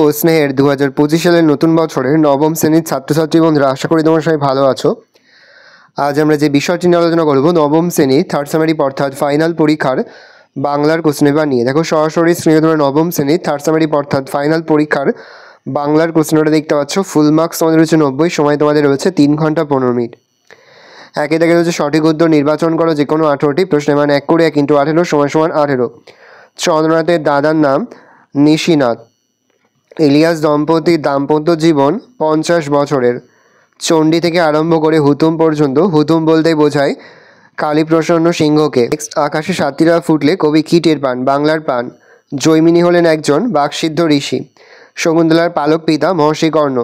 ও স্নেহের 2025 সালের নতুন বছরের নবম শ্রেণীর ছাত্রছাত্রী বন্ধুরা, আশা করি তোমার সবাই ভালো আছো। আজ আমরা যে বিষয়টি নিয়ে আলোচনা করবো, নবম শ্রেণীর থার্ড সেমেস্টার অর্থাৎ ফাইনাল পরীক্ষার বাংলার কোশ্চেন পেপার নিয়ে। দেখো, সরাসরি স্ক্রিনে তোমরা নবম শ্রেণীর থার্ড সেমেস্টার অর্থাৎ ফাইনাল পরীক্ষার বাংলার কোশ্চেন পেপারটা দেখতে পাচ্ছ। ফুল মার্কস তোমাদের রয়েছে 90, সময় তোমাদের রয়েছে 3 ঘন্টা 15 মিনিট। একে দেখে রয়েছে সঠিক উত্তর নির্বাচন করো যে কোনো 18টি প্রশ্নে, মানে 1 করে 1 × 18 = 18। চন্দ্রনাথের দাদার নাম নিশিনাথ। ইলিয়াস দম্পতির দাম্পত্য জীবন 50 বছরের। চণ্ডী থেকে আরম্ভ করে হুতুম পর্যন্ত, হুতুম বলতে বোঝায় কালীপ্রসন্ন সিংহকে। আকাশে সাতিরা ফুটলে কবি কী টের পান? বাংলার পান। জৈমিনী হলেন একজন বাকসিদ্ধ ঋষি। শকুন্তলার পালক পিতা মহর্ষি কর্ণ।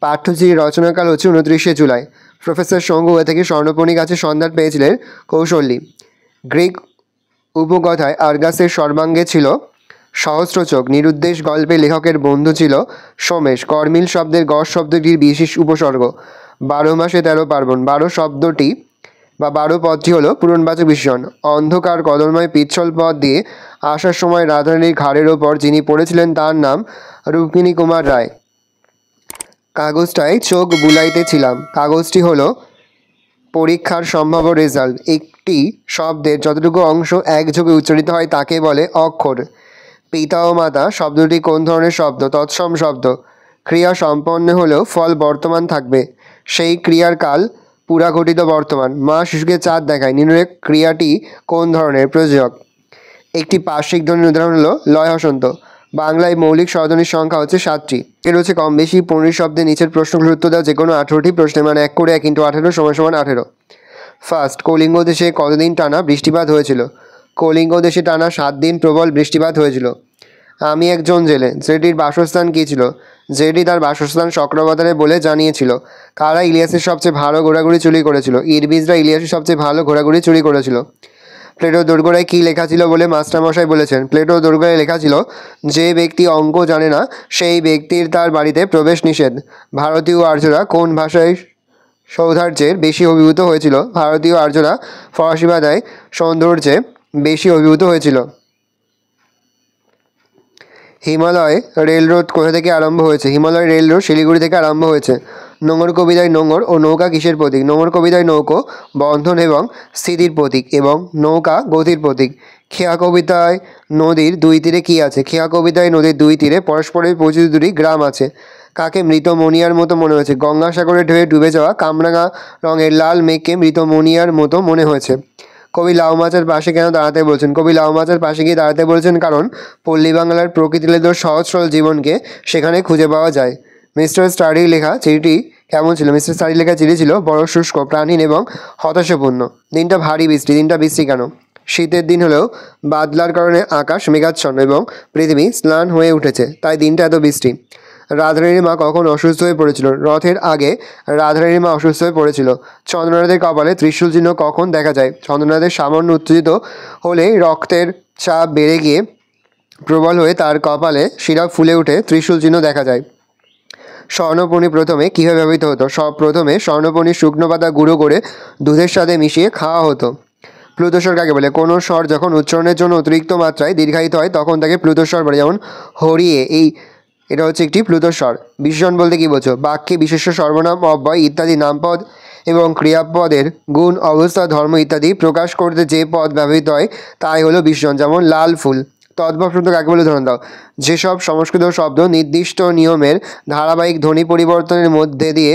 পাঠ্যচিত্র রচনাকাল হচ্ছে 29শে জুলাই। প্রফেসর শঙ্কু থেকে স্বর্ণপণি গাছের সন্ধান পেয়েছিলেন কৌশল্যী। গ্রিক উপকথায় আর্গাসের সর্বাঙ্গে ছিল সহস্র চোখ। নিরুদ্দেশ গল্পে লেখকের বন্ধু ছিল সোমেশ। কর্মিল শব্দের গস শব্দটির বিশেষ উপসর্গ। 12 মাসে 13 পার্বণ। 12 শব্দটি বা 12 পদটি হলো পূরণবাচক বিশেষণ। অন্ধকার কদলময় পিচ্ছল পথ দিয়ে আসার সময় রাধারানীর ঘাড়ের ওপর যিনি পড়েছিলেন তার নাম রুক্মিণী কুমার রায়। কাগজটায় চোখ বুলাইতেছিলাম। কাগজটি হলো পরীক্ষার সম্ভাব্য রেজাল্ট। একটি শব্দের যতটুকু অংশ একযোগে উচ্চারিত হয় তাকে বলে অক্ষর। পিতা ও মাতা শব্দটি কোন ধরনের শব্দ? তৎসম শব্দ। ক্রিয়া সম্পন্ন হলেও ফল বর্তমান থাকবে, সেই ক্রিয়ার কাল পুরাঘটিত বর্তমান। মা শিশুকে চাঁদ দেখায়, নিম্নরেখ ক্রিয়াটি কোন ধরনের? প্রযোজক। একটি পার্শ্বিক ধ্বনির উদাহরণ হলো লয় হসন্ত। বাংলায় মৌলিক স্বরধ্বনির সংখ্যা হচ্ছে 7টি। এর হচ্ছে কম বেশি 15 শব্দে নিচের প্রশ্নগুলোর উত্তর দাও যে কোনো 18টি প্রশ্নে, মানে 1 করে 1 × 18 = 18। ফার্স্ট, কলিঙ্গ দেশে কতদিন টানা বৃষ্টিপাত হয়েছিল? কলিঙ্গ দেশে টানা 7 দিন প্রবল বৃষ্টিপাত হয়েছিল। আমি একজন জেলে। জেলেটির বাসস্থান কী ছিল? জেলেটি তার বাসস্থান চক্রবাতারে বলে জানিয়েছিল। কারা ইলিয়াসের সবচেয়ে ভালো ঘোরাঘুরি চুরি করেছিল? ইরবিজরা ইলিয়াসের সবচেয়ে ভালো ঘোরাঘুরি চুরি করেছিল। প্লেটো দোরগোড়ায় কী লেখা ছিল বলে মাস্টারমশাই বলেছেন? প্লেটো দোরগোড়ায় লেখা ছিল, যে ব্যক্তি অঙ্ক জানে না সেই ব্যক্তির তার বাড়িতে প্রবেশ নিষেধ। ভারতীয় আর্যরা কোন ভাষায় সৌন্দর্যের বেশি অভিভূত হয়েছিল? ভারতীয় আর্যরা ফরাসি ভাষায় সৌন্দর্যে বেশি অভিভূত হয়েছিল। হিমালয় রেলরোড কোথা থেকে আরম্ভ হয়েছে? হিমালয় রেলরোড শিলিগুড়ি থেকে আরম্ভ হয়েছে। নোঙর কবিতায় নোঙর ও নৌকা কিসের প্রতীক? নোঙর কবিতায় নৌকো বন্ধন এবং স্থিতির প্রতীক এবং নৌকা গতির প্রতীক। খেয়া কবিতায় নদীর 2 তীরে কী আছে? খেয়া কবিতায় নদীর 2 তীরে পরস্পরের পরিচিত 2টি গ্রাম আছে। কাকে মৃত মণিয়ার মতো মনে হয়েছে? গঙ্গাসাগরে ঢেউয়ে ডুবে যাওয়া কামরাঙা রঙের লাল মেঘকে মৃত মণিয়ার মতো মনে হয়েছে। কবি লাউ মাছের পাশে কেন দাঁড়াতে বলছেন? কবি লাউ মাছের পাশে গিয়ে দাঁড়াতে বলছেন কারণ পল্লী বাংলার প্রকৃতিলেদর সহজ সরল জীবনকে সেখানে খুঁজে পাওয়া যায়। মিস্টার স্টাডির লেখা চিঠিটি কেমন ছিল? মিস্টার স্টাডির লেখা চিঠি ছিল বড় শুষ্ক, প্রাণহীন এবং হতাশাপূর্ণ। দিনটা ভারী বৃষ্টি। দিনটা বৃষ্টি কেন? শীতের দিন হলেও বাদলার কারণে আকাশ মেঘাচ্ছন্ন এবং পৃথিবী স্নান হয়ে উঠেছে, তাই দিনটা এত বৃষ্টি। রাধারানীর মা কখন অসুস্থ হয়ে পড়েছিল? রথের আগে রাধারানীর মা অসুস্থ হয়ে পড়েছিল। চন্দ্রনাথের কপালে ত্রিশূল চিহ্ন কখন দেখা যায়? চন্দ্রনাথের সামান্য উত্তেজিত হলে রক্তের চাপ বেড়ে গিয়ে প্রবল হয়ে তার কপালে শিরা ফুলে উঠে ত্রিশূল চিহ্ন দেখা যায়। স্বর্ণপণি প্রথমে কীভাবে ব্যবহৃত হতো? প্রথমে স্বর্ণপণির শুকনো পাতা গুঁড়ো করে দুধের সাথে মিশিয়ে খাওয়া হতো। প্লুতস্বর কাকে বলে? কোনো স্বর যখন উচ্চারণের জন্য অতিরিক্ত মাত্রায় দীর্ঘায়িত হয় তখন তাকে প্লুতস্বর বলে, যেমন হরিয়ে, এটা হচ্ছে একটি প্লুতস্বর। বিশেষণ বলতে কী বোঝো? বাক্যে বিশেষ্য, সর্বনাম, অব্যয় ইত্যাদি নামপদ এবং ক্রিয়াপদের গুণ, অবস্থা, ধর্ম ইত্যাদি প্রকাশ করতে যে পদ ব্যবহৃত হয় তাই হলো বিশেষণ। যেমন লাল ফুল। তদ্ভব শব্দ কাকে বলে? উদাহরণ দাও। যেসব সংস্কৃত শব্দ নির্দিষ্ট নিয়মের ধারাবাহিক ধ্বনি পরিবর্তনের মধ্যে দিয়ে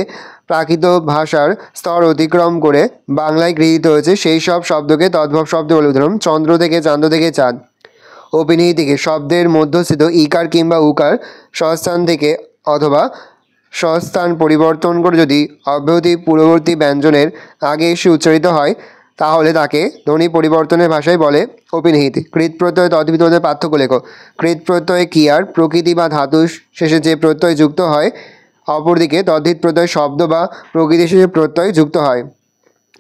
প্রাকৃত ভাষার স্তর অতিক্রম করে বাংলায় গৃহীত হয়েছে সেই সব শব্দকে তদ্ভব শব্দ বলে। উদাহরণ, চন্দ্র থেকে, চাঁদ থেকে, চাঁদ। অভিনয় থেকে শব্দের মধ্যস্থিত ইকার কিংবা উকার স্বস্থান থেকে অথবা স্বস্থান পরিবর্তন করে যদি অব্যাহতি পূর্ববর্তী ব্যঞ্জনের আগে এসে উচ্চারিত হয় তাহলে তাকে ধ্বনি পরিবর্তনের ভাষায় বলে অপিনিহিত। কৃত প্রত্যয় তদ্ধিত মধ্যে পার্থক্য লেখো। কৃত প্রত্যয় ক্রিয়ার প্রকৃতি বা ধাতু শেষে যে প্রত্যয় যুক্ত হয়, অপরদিকে তদ্ধিত প্রত্যয় শব্দ বা প্রকৃতি শেষে প্রত্যয় যুক্ত হয়।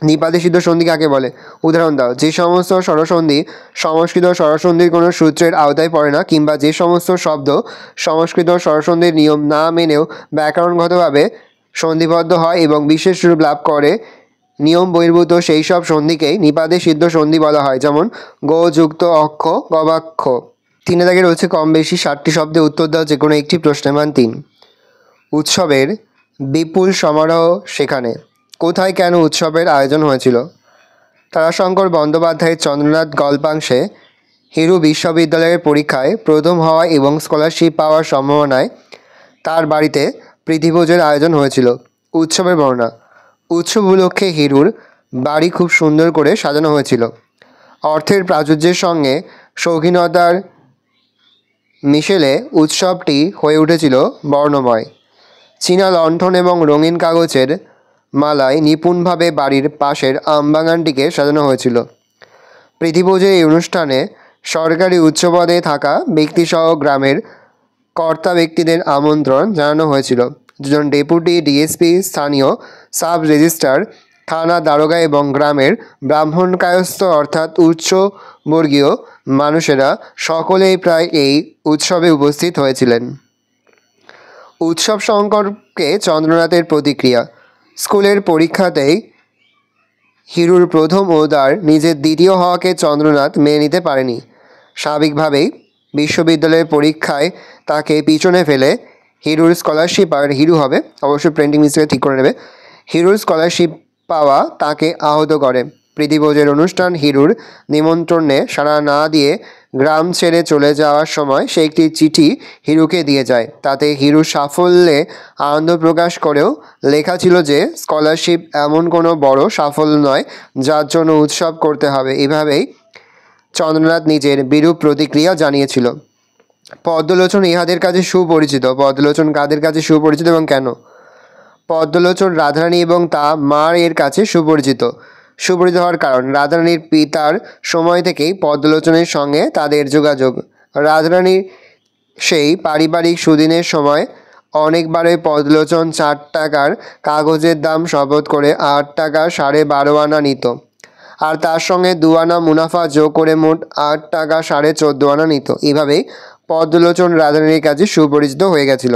নিপাতে সিদ্ধ সন্ধি কাকে বলে? উদাহরণ দাও। যে সমস্ত স্বরসন্ধি সংস্কৃত স্বরসন্ধির কোনো সূত্রের আওতায় পড়ে না, কিংবা যে সমস্ত শব্দ সংস্কৃত স্বরসন্ধির নিয়ম না মেনেও ব্যাকরণগতভাবে সন্ধিবদ্ধ হয় এবং বিশেষ রূপ লাভ করে নিয়ম বহির্ভূত, সেই সব সন্ধিকেই নিপাতে সিদ্ধ সন্ধি বলা হয়। যেমন গো যুক্ত অক্ষ, গবাক্ষ। 3 দাগে রয়েছে কম বেশি 60টি শব্দে উত্তর দাও যে কোনো একটি প্রশ্নের মান 3। উৎসবের বিপুল সমারোহ সেখানে, কোথায় কেন উৎসবের আয়োজন হয়েছিল? তারাশঙ্কর বন্দ্যোপাধ্যায়ের চন্দ্রনাথ গল্পাংশে হিরু বিশ্ববিদ্যালয়ের পরীক্ষায় প্রথম হওয়া এবং স্কলারশিপ পাওয়ার সম্ভাবনায় তার বাড়িতে প্রীতিভোজের আয়োজন হয়েছিল। উৎসবের বর্ণনা। উৎসব উপলক্ষে হিরুর বাড়ি খুব সুন্দর করে সাজানো হয়েছিল। অর্থের প্রাচুর্যের সঙ্গে শৌখিনতার মিশেলে উৎসবটি হয়ে উঠেছিল বর্ণময়। চীনা লণ্ঠন এবং রঙিন কাগজের মালায় নিপুণভাবে বাড়ির পাশের আমবাগানটিকে সাজানো হয়েছিল। প্রীতিভোজের এই অনুষ্ঠানে সরকারি উচ্চপদে থাকা ব্যক্তিসহ গ্রামের কর্তা ব্যক্তিদের আমন্ত্রণ জানানো হয়েছিল। দুজন ডেপুটি ডিএসপি, স্থানীয় সাব রেজিস্ট্রার, থানা দারোগা এবং গ্রামের ব্রাহ্মণকায়স্থ অর্থাৎ উচ্চবর্গীয় মানুষেরা সকলেই প্রায় এই উৎসবে উপস্থিত হয়েছিলেন। উৎসব সম্পর্কে চন্দ্রনাথের প্রতিক্রিয়া। স্কুলের পরীক্ষাতেই হিরুর প্রথম ও তার নিজের দ্বিতীয় হওয়াকে চন্দ্রনাথ মেনে নিতে পারেনি। স্বাভাবিকভাবেই বিশ্ববিদ্যালয়ের পরীক্ষায় তাকে পিছনে ফেলে হিরুর স্কলারশিপ আর হিরু হবে, অবশ্যই প্রিন্টিং মিস্টেক ঠিক করে নেবে, হিরুর স্কলারশিপ পাওয়া তাকে আহত করে। প্রীতিভোজের অনুষ্ঠান হিরুর নিমন্ত্রণে সাড়া না দিয়ে গ্রাম ছেড়ে চলে যাওয়ার সময় সে একটি চিঠি হিরুকে দিয়ে যায়। তাতে হিরুর সাফল্যে আনন্দ প্রকাশ করেও লেখা ছিল যে স্কলারশিপ এমন কোনো বড় সাফল্য নয় যার জন্য উৎসব করতে হবে। এভাবেই চন্দ্রনাথ নিজের বিরূপ প্রতিক্রিয়া জানিয়েছিল। পদ্মলোচন ইহাদের কাছে সুপরিচিত। পদ্মলোচন কাদের কাছে সুপরিচিত এবং কেন? পদ্মলোচন রাধারানী এবং তা মার এর কাছে সুপরিচিত হওয়ার কারণ রাধারানীর পিতার সময় থেকেই পদ্মলোচনের সঙ্গে তাদের যোগাযোগ। রাধারানীর সেই পারিবারিক সুদিনের সময় অনেকবারই পদ্মলোচন 4 টাকার কাগজের দাম শপথ করে 8 টাকা 12.5 আনা নিত, আর তার সঙ্গে 2 আনা মুনাফা যোগ করে মোট 8 টাকা 14.5 আনা নিত। এভাবেই পদ্মলোচন রাধারানীর কাছে সুপরিচিত হয়ে গেছিল।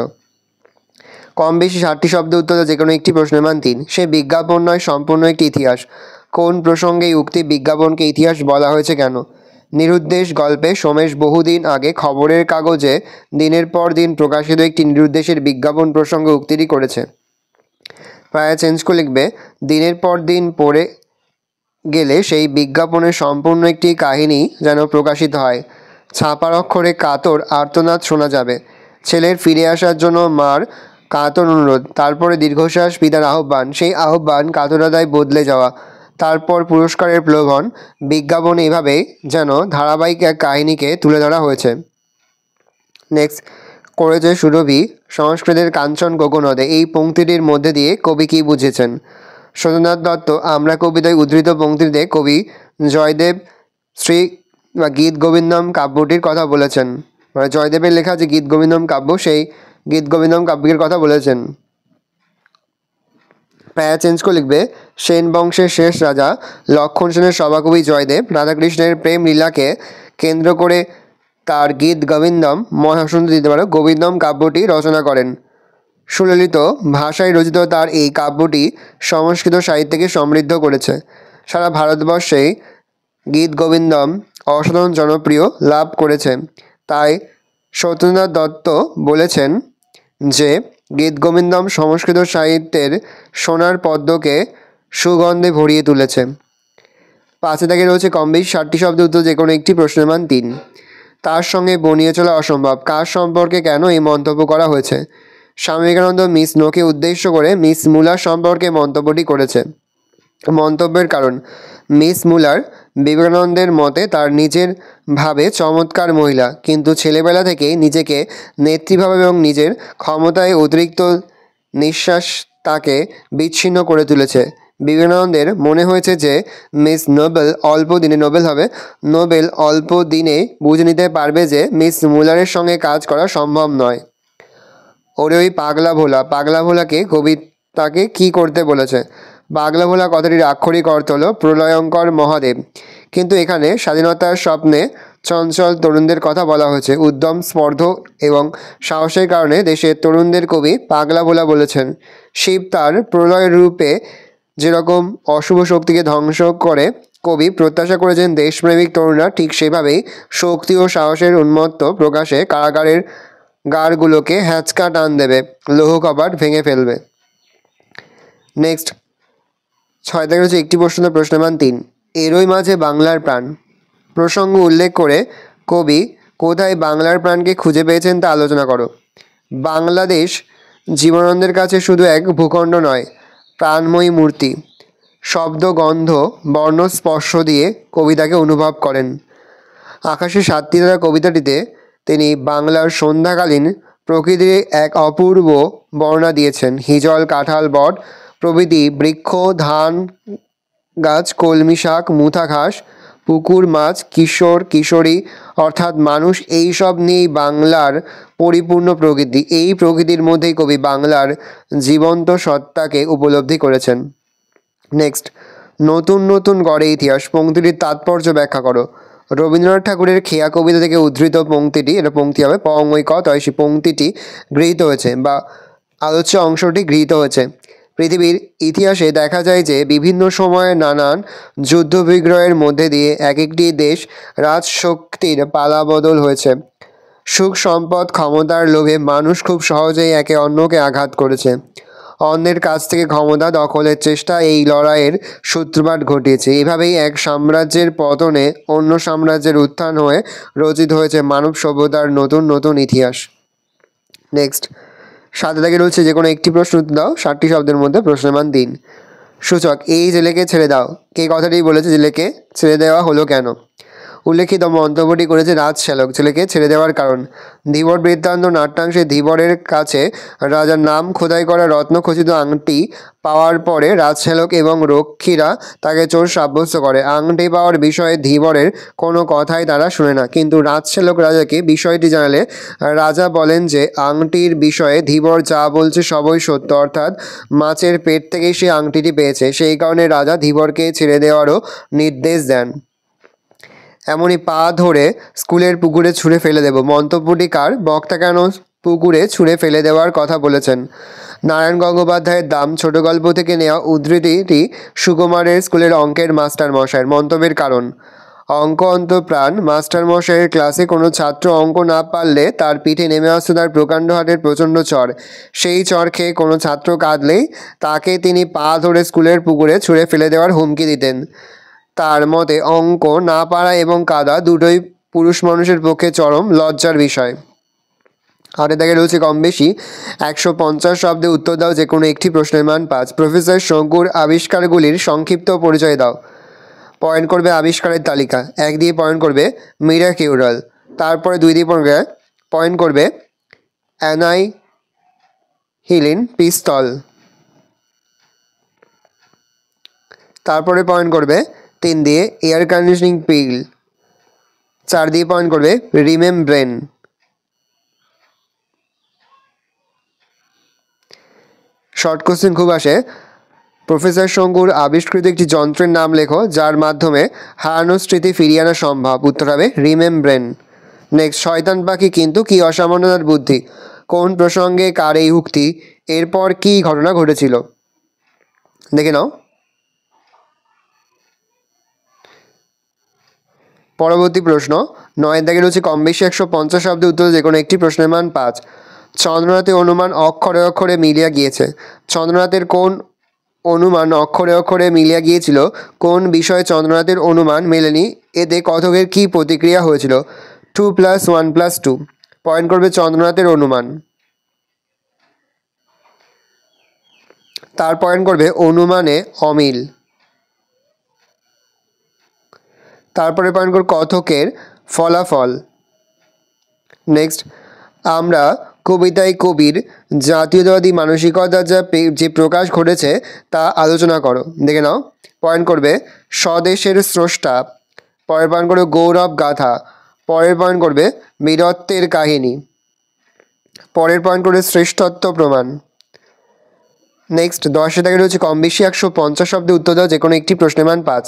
কম বেশি 60টি শব্দে উত্তর যে কোনো একটি প্রশ্নের মান 3। সে বিজ্ঞাপন নয়, সম্পূর্ণ একটি ইতিহাস। কোন প্রসঙ্গে এই উক্তি বিজ্ঞাপনকে ইতিহাস বলা হয়েছে কেন? নিরুদ্দেশ গল্পে সোমেশ বহুদিন আগে খবরের কাগজে দিনের পর দিন প্রকাশিত একটি নিরুদ্দেশের বিজ্ঞাপন প্রসঙ্গে উক্তিটি করেছে। প্রায় চেঞ্জ করে লিখবে, দিনের পর দিন পড়ে গেলে সেই বিজ্ঞাপনের সম্পূর্ণ একটি কাহিনী যেন প্রকাশিত হয়। ছাপার অক্ষরে কাতর আর্তনাদ শোনা যাবে। ছেলের ফিরে আসার জন্য মার কাতর অনুরোধ, তারপরে দীর্ঘশ্বাস, পিতার আহ্বান, সেই আহ্বান কাতরতায় বদলে যাওয়া, তারপর পুরস্কারের প্রলোভন। বিজ্ঞাপনে এভাবে যেন ধারাবাহিক এক কাহিনীকে তুলে ধরা হয়েছে। নেক্সট করেছে সুরভি সংস্কৃতের কাঞ্চন কোকোনদে। এই পংক্তিটির মধ্যে দিয়ে কবি কী বুঝেছেন? সত্যনাথ দত্ত আমরা কবিতায় উদ্ধৃত পংক্তিতে কবি জয়দেব শ্রী বা গীত গোবিন্দম কাব্যটির কথা বলেছেন, মানে জয়দেবের লেখা যে গীত গোবিন্দম কাব্য, সেই গীত গোবিন্দম কাব্যের কথা বলেছেন। প্যারা চেঞ্জ করে লিখবে, সেন বংশের শেষ রাজা লক্ষণ সেনের সভাকবি জয়দেব রাধাকৃষ্ণের প্রেম লীলাকে কেন্দ্র করে তার গীত গোবিন্দম মহাসুন্দর দিতে পারো গোবিন্দম কাব্যটি রচনা করেন। সুললিত ভাষায় রচিত তার এই কাব্যটি সংস্কৃত সাহিত্যকে সমৃদ্ধ করেছে। সারা ভারতবর্ষে গীত গোবিন্দম অসাধারণ জনপ্রিয় লাভ করেছে। তাই সত্যনাথ দত্ত বলেছেন যে গীত গোবিন্দম সংস্কৃত সাহিত্যের সোনার পদ্মকে সুগন্ধে ভরিয়ে তুলেছে। 5 দাগে রয়েছে কম বেশি 60টি শব্দ উত্তর যে কোনো একটি প্রশ্নের মান 3। তার সঙ্গে বনিয়ে চলা অসম্ভব, কার সম্পর্কে কেন এই মন্তব্য করা হয়েছে? স্বামী বিবেকানন্দ মিস নোকে উদ্দেশ্য করে মিস মুলার সম্পর্কে মন্তব্যটি করেছে। মন্তব্যের কারণ, মিস মুলার বিবেকানন্দের মতে তার নিজের ভাবে চমৎকার মহিলা, কিন্তু ছেলেবেলা থেকেই নিজেকে নেত্রীভাবে এবং নিজের ক্ষমতায় অতিরিক্ত নিঃশ্বাস তাকে বিচ্ছিন্ন করে তুলেছে। বিবেকানন্দের মনে হয়েছে যে মিস নোবেল অল্প দিনে বুঝে নিতে পারবে যে মিস মুলারের সঙ্গে কাজ করা সম্ভব নয়। ওরে ওই পাগলা ভোলাকে কবি তাকে কী করতে বলেছে? পাগলা ভোলা কথাটির আক্ষরিক অর্থ হলো প্রলয়ঙ্কর মহাদেব, কিন্তু এখানে স্বাধীনতার স্বপ্নে চঞ্চল তরুণদের কথা বলা হয়েছে। উদ্যম, স্পর্ধ এবং সাহসের কারণে দেশের তরুণদের কবি পাগলা ভোলা বলেছেন। শিব তার প্রলয় রূপে যেরকম অশুভ শক্তিকে ধ্বংস করে, কবি প্রত্যাশা করেছেন দেশপ্রেমিক তরুণরা ঠিক সেভাবেই শক্তি ও সাহসের উন্মত্ত প্রকাশে কারাগারের গাড়গুলোকে হ্যাঁচকা টান দেবে, লৌহ কপাট ভেঙে ফেলবে। নেক্সট 6 থেকে হচ্ছে একটি প্রশ্ন, প্রশ্ন মান 3। এরই মাঝে বাংলার প্রাণ প্রসঙ্গ উল্লেখ করে কবি কোথায় বাংলার প্রাণকে খুঁজে পেয়েছেন তা আলোচনা করো। বাংলাদেশ জীবনানন্দের কাছে শুধু এক ভূখণ্ড নয়, প্রাণময়ী মূর্তি। শব্দ, গন্ধ, বর্ণ, স্পর্শ দিয়ে কবিতাকে অনুভব করেন। আকাশে সাতটি তারা কবিতাটিতে তিনি বাংলার সন্ধ্যাকালীন প্রকৃতির এক অপূর্ব বর্ণনা দিয়েছেন। হিজল, কাঁঠাল, বট প্রভৃতি বৃক্ষ, ধান গাছ, কলমি শাক, মুথা ঘাস, পুকুর মাছ, কিশোর কিশোরী অর্থাৎ মানুষ, এই সব নিয়েই বাংলার পরিপূর্ণ প্রকৃতি। এই প্রকৃতির মধ্যেই কবি বাংলার জীবন্ত সত্তাকে উপলব্ধি করেছেন। নেক্সট, নতুন নতুন গড়ে ইতিহাস পংক্তিটির তাৎপর্য ব্যাখ্যা করো। রবীন্দ্রনাথ ঠাকুরের খেয়া কবিতা থেকে উদ্ধৃত পংক্তিটি, এটা পংক্তি হবে পং ঐ ক তয় সেই পংক্তিটি গৃহীত হয়েছে বা আলোচ্য অংশটি গৃহীত হয়েছে। পৃথিবীর ইতিহাসে দেখা যায় যে বিভিন্ন সময়ে নানান যুদ্ধ বিগ্রহের মধ্যে দিয়ে এক একটি দেশ রাজশক্তির পালাবদল হয়েছে। সুখ, সম্পদ, ক্ষমতার লোভে মানুষ খুব সহজেই একে অন্যকে আঘাত করেছে। অন্যের কাছ থেকে ক্ষমতা দখলের চেষ্টা এই লড়াইয়ের সূত্রপাত ঘটিয়েছে। এভাবেই এক সাম্রাজ্যের পতনে অন্য সাম্রাজ্যের উত্থান হয়ে রচিত হয়েছে মানব সভ্যতার নতুন নতুন ইতিহাস। নেক্সট 7 থেকে রয়েছে যে কোনো একটি প্রশ্ন উত্তর দাও 60টি শব্দের মধ্যে, প্রশ্নের মান 3। সূচক, এই জেলেকে ছেড়ে দাও, কে কথাটি বলেছে জেলেকে ছেড়ে দেওয়া হলো কেন? উল্লেখিত মন্তব্যটি করেছে রাজশ্যালক। ছেলেকে ছেড়ে দেওয়ার কারণ, ধীবর বৃত্তান্ত নাট্যাংশে ধীবরের কাছে রাজার নাম খোদাই করা রত্নখচিত আংটি পাওয়ার পরে রাজশ্যালক এবং রক্ষীরা তাকে চোর সাব্যস্ত করে। আংটি পাওয়ার বিষয়ে ধীবরের কোনো কথাই তারা শুনে না, কিন্তু রাজশ্যালক রাজাকে বিষয়টি জানালে রাজা বলেন যে আংটির বিষয়ে ধীবর যা বলছে সবই সত্য, অর্থাৎ মাছের পেট থেকেই সে আংটিটি পেয়েছে। সেই কারণে রাজা ধীবরকে ছেড়ে দেওয়ারও নির্দেশ দেন। এমনই পা ধরে স্কুলের পুকুরে ছুঁড়ে ফেলে দেব, মন্তব্যটি কার? বক্তা কেন পুকুরে ছুঁড়ে ফেলে দেওয়ার কথা বলেছেন? নারায়ণ গঙ্গোপাধ্যায়ের দাম ছোট গল্প থেকে নেওয়া উদ্ধৃতিটি সুকুমারের স্কুলের অঙ্কের মাস্টার মশাইয়ের। মন্তব্যের কারণ, অঙ্ক অন্তপ্রাণ মাস্টার মশাইয়ের ক্লাসে কোনো ছাত্র অঙ্ক না পারলে তার পিঠে নেমে আসতো তার প্রকাণ্ড হাতের প্রচণ্ড চর। সেই চর খেয়ে কোনো ছাত্র কাঁদলেই তাকে তিনি পা ধরে স্কুলের পুকুরে ছুঁড়ে ফেলে দেওয়ার হুমকি দিতেন। তার মতে অঙ্ক না পারা এবং কাদা দুটোই পুরুষ মানুষের পক্ষে চরম লজ্জার বিষয়। হাতে দেখে রয়েছে কম বেশি 150 শব্দে উত্তর দাও যে কোনো একটি প্রশ্নের মান 5। প্রফেসর শঙ্কুর আবিষ্কারগুলির সংক্ষিপ্ত পরিচয় দাও। পয়েন্ট করবে আবিষ্কারের তালিকা, 1 দিয়ে পয়েন্ট করবে মিরাকিউরাল, তারপরে 2 দিয়ে পয়েন্ট করবে অ্যানাইহিলিন পিস্তল, তারপরে পয়েন্ট করবে 3 দিয়ে এয়ার কন্ডিশনিং পিল, 4 দিয়ে পয়েন্ট করবে রিমেমব্রেন। শর্ট কোশ্চেন খুব আসে। প্রফেসর শঙ্কুর আবিষ্কৃত একটি যন্ত্রের নাম লেখো যার মাধ্যমে হারানো স্মৃতি ফিরিয়ে আনা সম্ভব। উত্তর হবে রিমেমব্রেন। নেক্সট, শয়তান পাখি কিন্তু কি অসামান্য তার বুদ্ধি, কোন প্রসঙ্গে কার এই উক্তি, এরপর কি ঘটনা ঘটেছিল? দেখে নাও। পরবর্তী প্রশ্ন 9 দাগে রয়েছে কম বেশি 150 শব্দে উত্তর যে কোনো একটি প্রশ্নের মান 5। চন্দ্রনাথের অনুমান অক্ষরে অক্ষরে মিলিয়া গিয়েছে। চন্দ্রনাথের কোন অনুমান অক্ষরে অক্ষরে মিলিয়া গিয়েছিল? কোন বিষয়ে চন্দ্রনাথের অনুমান মেলেনি? এতে কথকের কী প্রতিক্রিয়া হয়েছিল? 2 + 1 + 2। পয়েন্ট করবে চন্দ্রনাথের অনুমান, তার পয়েন্ট করবে অনুমানে অমিল, তারপরে পয়েন্ট করবে কথকের ফলাফল। নেক্সট, আমরা কবিতায় কবির জাতীয়তাবাদী মানসিকতা যে প্রকাশ ঘটেছে তা আলোচনা করো। দেখে নাও। পয়েন্ট করবে স্বদেশের স্রষ্টা, পরের পয়েন্ট করবে গৌরব গাথা, পরের পয়েন্ট করবে বীরত্বের কাহিনী, পরের পয়েন্ট করবে শ্রেষ্ঠত্ব প্রমাণ। নেক্সট 10 থেকে রয়েছে কম বেশি 150 শব্দে উত্তর দাও যে কোনো একটি প্রশ্নের মান 5।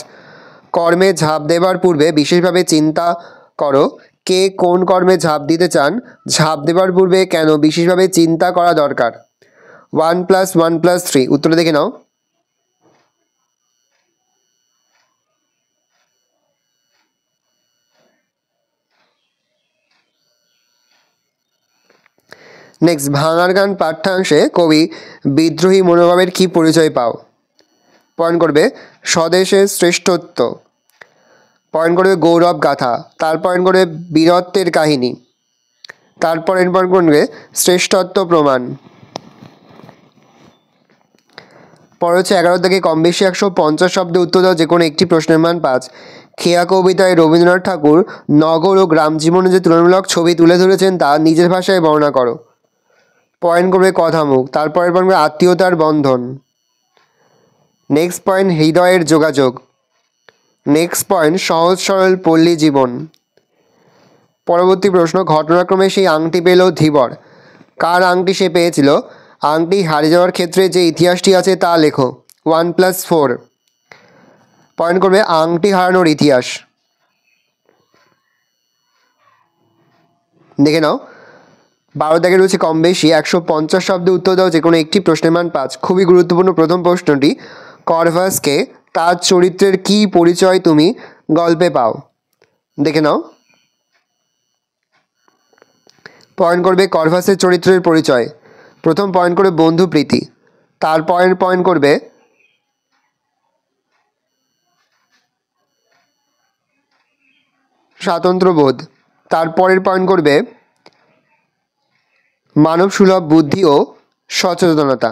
কর্মে ঝাঁপ দেবার পূর্বে বিশেষভাবে চিন্তা করো, কে কোন কর্মে ঝাঁপ দিতে চান, ঝাঁপ দেবার পূর্বে কেন বিশেষভাবে চিন্তা করা দরকার। 1 + 1 + 3। উত্তরটা দেখে নাও। নেক্সট, ভাঙার গান পাঠ্যাংশে কবি বিদ্রোহী মনোভাবের কি পরিচয় পাও? পয়েন্ট করবে স্বদেশের শ্রেষ্ঠত্ব, পয়েন্ট করবে গৌরব গাথা, তার পয়েন্ট করবে বীরত্বের কাহিনী, তারপর পয়েন্ট করবে শ্রেষ্ঠত্ব প্রমাণ। পরে হচ্ছে 11 থেকে কম বেশি 150 শব্দে উত্তর দাও, যে কোনো একটি প্রশ্নের মান 5। খেয়া কবিতায় রবীন্দ্রনাথ ঠাকুর নগর ও গ্রাম জীবনে যে তুলনামূলক ছবি তুলে ধরেছেন তা নিজের ভাষায় বর্ণনা করো। পয়েন্ট করবে কথামুখ, তারপরের পয়েন্ট করবে আত্মীয়তার বন্ধন। নেক্সট পয়েন্ট হৃদয়ের যোগাযোগ। নেক্সট পয়েন্ট সহজ সরল পল্লী জীবন। পরবর্তী প্রশ্ন, ঘটনাক্রমে সেই আংটি পেল ধীবর, কার আংটি সে পেয়েছিল? আংটি হারিয়ে যাওয়ার ক্ষেত্রে যে ইতিহাসটি আছে তা লেখো। 1+4। পয়েন্ট করবে আংটি হারানোর ইতিহাস। দেখে নাও, 12 থেকে রয়েছে কম বেশি 150 শব্দে উত্তর দাও, যে কোনো একটি প্রশ্নের মান 5। খুবই গুরুত্বপূর্ণ প্রথম প্রশ্নটি, করভাসকে তার চরিত্রের কি পরিচয় তুমি গল্পে পাও? দেখে নাও। পয়েন্ট করবে করভাসের চরিত্রের পরিচয়। প্রথম পয়েন্ট করবে বন্ধু প্রীতি, তার পয়েন্ট করবে স্বাতন্ত্র্যবোধ, তারপরের পয়েন্ট করবে মানব সুলভ বুদ্ধি ও সচেতনতা,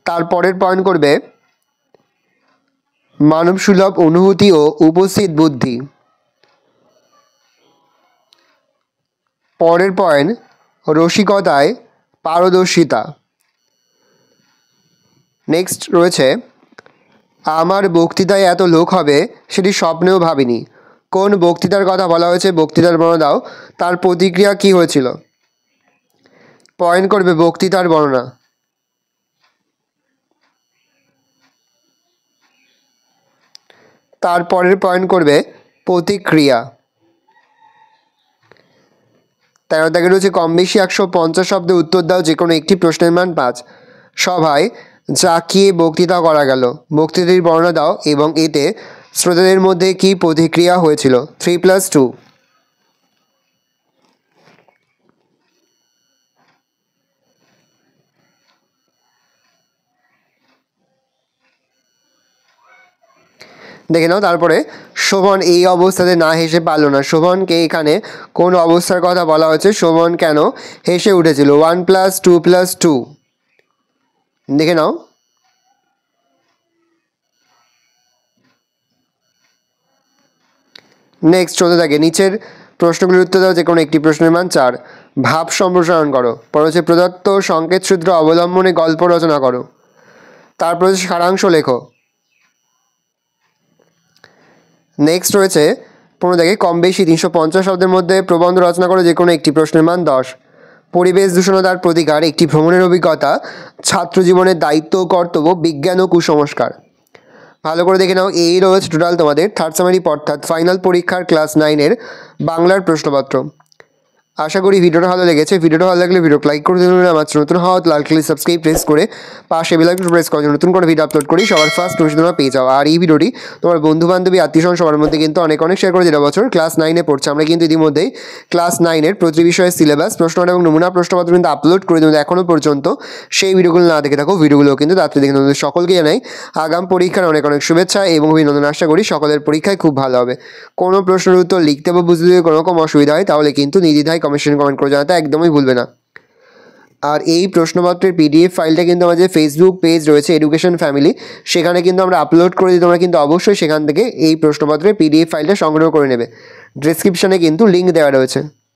তারপরের পয়েন্ট করবে মানব সুলভ অনুভূতি ও উপস্থিত বুদ্ধি, পরের পয়েন্ট রসিকতায় পারদর্শিতা। নেক্সট রয়েছে আমার বক্তৃতায় এত লোক হবে সেটি স্বপ্নেও ভাবিনি, কোন বক্তৃতার কথা বলা হয়েছে? বক্তৃতার বর্ণনা দাও, তার প্রতিক্রিয়া কি হয়েছিল? পয়েন্ট করবে বক্তৃতার বর্ণনা। তারপরের পয়েন্ট করবে প্রতিক্রিয়া। 13 থেকে রয়েছে কম বেশি 150 শব্দে উত্তর দাও, যে কোনো একটি প্রশ্নের মান 5। সভায় জাঁকিয়ে বক্তৃতা করা গেল, বক্তৃতাটির বর্ণনা দাও এবং এতে শ্রোতাদের মধ্যে কি প্রতিক্রিয়া হয়েছিল। 3+2। দেখে নাও। তারপরে শোভন এই অবস্থাতে না হেসে পারল না, শোভনকে এখানে কোন অবস্থার কথা বলা হয়েছে? শোভন কেন হেসে উঠেছিল? 1+2+2। দেখে নাও। নেক্সট 14 থাকে, নিচের প্রশ্নগুলির উত্তর দাও, যে কোনো একটি প্রশ্নের মান 4। ভাব সম্প্রসারণ করো, পরে হচ্ছে প্রদত্ত সংকেত সূত্র অবলম্বনে গল্প রচনা করো, তারপর হচ্ছে সারাংশ লেখো। নেক্সট রয়েছে 15 থেকে কম বেশি 350 শব্দের মধ্যে প্রবন্ধ রচনা করো, যে কোনো একটি প্রশ্নের মান 10। পরিবেশ দূষণতার প্রতিকার, একটি ভ্রমণের অভিজ্ঞতা, ছাত্র জীবনের দায়িত্ব ও কর্তব্য, বিজ্ঞান ও কুসংস্কার। ভালো করে দেখে নাও, এই রয়েছে টোটাল তোমাদের থার্ড সামারি অর্থাৎ ফাইনাল পরীক্ষার ক্লাস 9-এর বাংলার প্রশ্নপত্র। আশা করি ভিডিওটা ভালো লেগেছে। ভিডিওটা ভালো লাগলে ভিডিও লাইক করে দিন, আমার নতুন হওয়া লাল কালার সাবস্ক্রাইব প্রেস করে পাশে বেল আইকন প্রেস করে নতুন করে ভিডিও আপলোড করি সবার ফার্স্ট নোটিফিকেশন তোমরা পেয়ে যাও। আর এই ভিডিওটি তোমার বন্ধু বান্ধবী আত্মীয়স্বজন সবার মধ্যে কিন্তু অনেক শেয়ার করে, যেটা বছর ক্লাস 9-এ পড়ছে। আমরা কিন্তু ইতিমধ্যেই ক্লাস 9-এর প্রতি বিষয়ের সিলেবাস, প্রশ্ন এবং নমুনা প্রশ্নপত্র কিন্তু আপলোড করে দিই। এখনও পর্যন্ত সেই ভিডিওগুলো না দেখে থাকো, ভিডিওগুলো কিন্তু তাড়াতাড়ি দেখে তোমাদের সকলকে জানাই আগাম পরীক্ষার অনেক শুভেচ্ছা এবং অভিনন্দন। আশা করি সকলের পরীক্ষায় খুব ভালো হবে। কোনো প্রশ্নের উত্তর লিখতে বা বুঝতে যদি কোনো রকম অসুবিধা হয় তাহলে কিন্তু নির্দ্বিধায় কমেন্ট করে জানাতে একদমই ভুলবে না। আর এই প্রশ্নপত্রের পিডিএফ ফাইলটা কিন্তু আমাদের ফেসবুক পেজ রয়েছে এডুকেশন ফ্যামিলি, সেখানে কিন্তু আমরা আপলোড করে দিই। তোমরা কিন্তু অবশ্যই সেখান থেকে এই প্রশ্নপত্রের পিডিএফ ফাইলটা সংগ্রহ করে নেবে। ডেসক্রিপশনে কিন্তু লিঙ্ক দেওয়া রয়েছে।